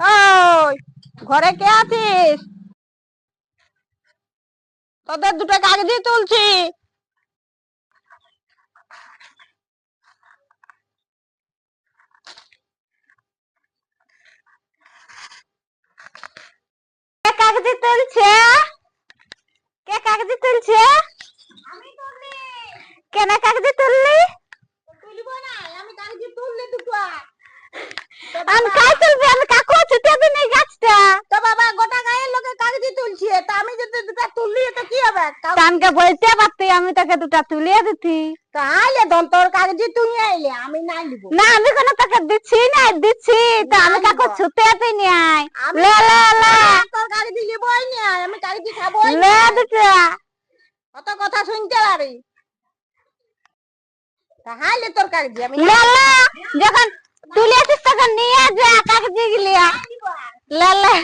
ওই ঘরে কে আছিস? তোদের দুটো কাগজি তুলছি। কে কাগজি তুলছে? কে কাগজি তুলছে? কেন কাগজি তুললি? আমি কাগজি তুললি দুটো। আমি কাই তুলবি? আমি কাকু ছুটে দিই গাছটা। তো বাবা গোটা গায়ের লোকে কাগজি তুলছে, তা আমি যদি দুটো তুললি তো কি হবে? কানকে বলতে পারতি, আমি তোকে দুটো তুলিয়ে দিতি। তা আইলে ধন তোর কাগজি তুই আইলে, আমি নাই দিব না। আমি কোনো তোকে দিচ্ছি না, দিচ্ছি তো আমি কাকু ছুটে দিই নাই। লে লে লে তোর কাগজি লিবই না, আমি কাগজি খাবই না। লে দুটো কত কথা শুনতে পারি। তা হাইলে তোর কাগজি আমি লে লে, যখন তুলে আসিস তখন নিয়ে যা কাগজি গিলিয়া। লে লে